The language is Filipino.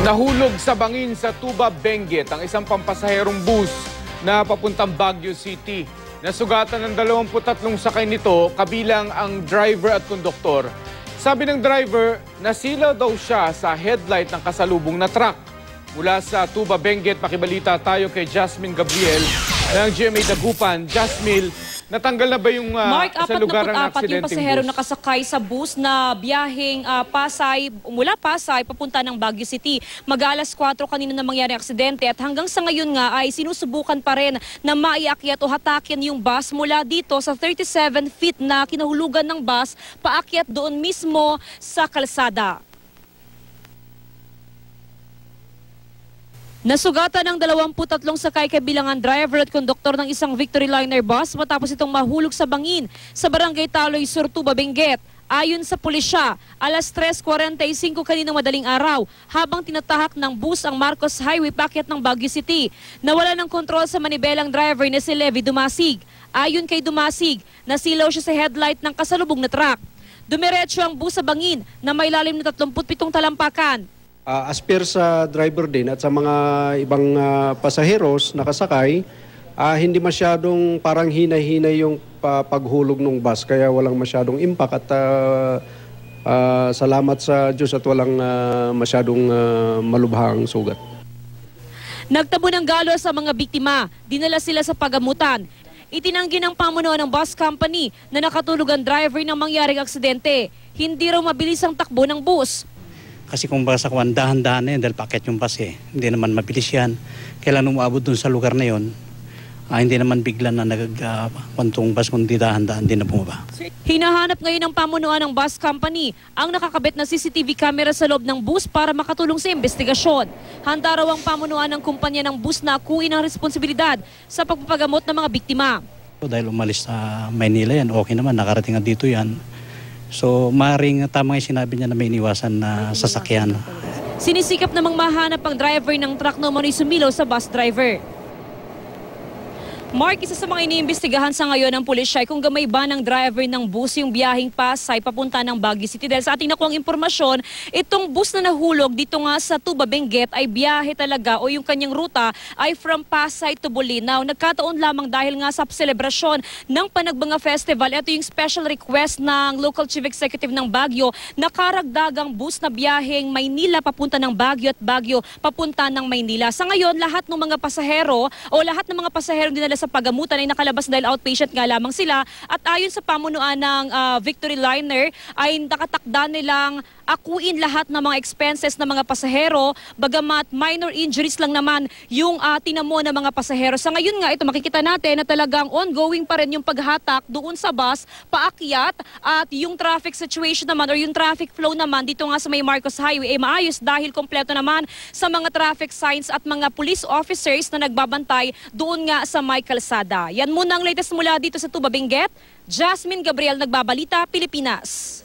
Nahulog sa bangin sa Tuba, Benguet ang isang pampasaherong bus na papuntang Baguio City. Nasugatan ng 23 sakay nito, kabilang ang driver at konduktor. Sabi ng driver, nasilaw daw siya sa headlight ng kasalubong na truck. Mula sa Tuba, Benguet, makibalita tayo kay Jasmine Gabriel ng GMA Dagupan. Jasmine, natanggal na ba yung sa lugar ng aksidenteng yung pasahero bus? nakasakay sa bus na biyaheng mula Pasay papunta ng Baguio City. Mag-alas 4 kanina na mangyari ang aksidente at hanggang sa ngayon nga ay sinusubukan pa rin na maiakyat o hatakin yung bus mula dito sa 37 feet na kinahulugan ng bus paakyat doon mismo sa kalsada. Nasugatan ng 23 sakay kabilang ang driver at konduktor ng isang Victory Liner bus matapos itong mahulog sa bangin sa Barangay Taloy Sur, Tuba, Benguet. Ayon sa pulisya, alas 3:45 kaninang madaling araw habang tinatahak ng bus ang Marcos Highway paakyat ng Baguio City. Nawala ng kontrol sa manibelang driver na si Levi Dumasig. Ayon kay Dumasig, nasilaw siya sa headlight ng kasalubong na truck. Dumiretso ang bus sa bangin na may lalim na 37 talampakan. As per sa driver din at sa mga ibang pasaheros nakasakay, hindi masyadong parang hinay-hinay yung paghulog ng bus kaya walang masyadong impact at salamat sa Diyos at walang masyadong malubhang sugat. Nagtabo ng galo sa mga biktima, dinala sila sa pagamutan. Itinanggi ng pamunuan ng bus company na nakatulog ang driver ng mangyaring aksidente. Hindi raw mabilis ang takbo ng bus. Kasi kung basa kung dahan-dahan na yun dahil paket yung bus hindi naman mabilis yan. Kailan umabot dun sa lugar na yun, hindi naman bigla na nagkwantong bus kundi dahan-dahan din na bumaba. Hinahanap ngayon ng pamunuan ng bus company ang nakakabit na CCTV camera sa loob ng bus para makatulong sa investigasyon. Handa raw ang pamunuan ng kumpanya ng bus na akuin ang responsibilidad sa pagpapagamot ng mga biktima. Dahil umalis sa Maynila yan, okay naman, nakarating na dito yan. So, maaaring tama yung sinabi niya na may iniwasan na sasakyan. Sinisikap namang mahanap ang driver ng truck na umano'y sumilaw sa bus driver. Mark, isa sa mga iniimbestigahan sa ngayon ng pulisya ay kung gamay ba ng driver ng bus yung biyaheng Pasay papunta ng Baguio City. Dahil sa ating nakuhang impormasyon, itong bus na nahulog dito nga sa Tuba, Benguet ay biyahe talaga o yung kanyang ruta ay from Pasay to Bolinao. Nagkataon lamang dahil nga sa selebrasyon ng Panagbanga Festival. Ito yung special request ng Local Chief Executive ng Baguio na karagdagang bus na biyaheng Maynila papunta ng Baguio at Baguio papunta ng Maynila. Sa ngayon, lahat ng mga pasahero o lahat ng mga pasahero dinala sa pagamutan ay nakalabas dahil outpatient nga lamang sila at ayon sa pamunuan ng Victory Liner ay nakatakda nilang akuin lahat ng mga expenses ng mga pasahero bagamat minor injuries lang naman yung tinamo ng mga pasahero. Sa ngayon nga ito makikita natin na talagang ongoing pa rin yung paghatak doon sa bus paakyat at yung traffic situation naman or yung traffic flow naman dito nga sa may Marcos Highway ay maayos dahil kompleto naman sa mga traffic signs at mga police officers na nagbabantay doon nga sa may kalsada. Yan muna ang latest mula dito sa Tuba, Benguet. Jasmine Gabriel, Nagbabalita, Pilipinas.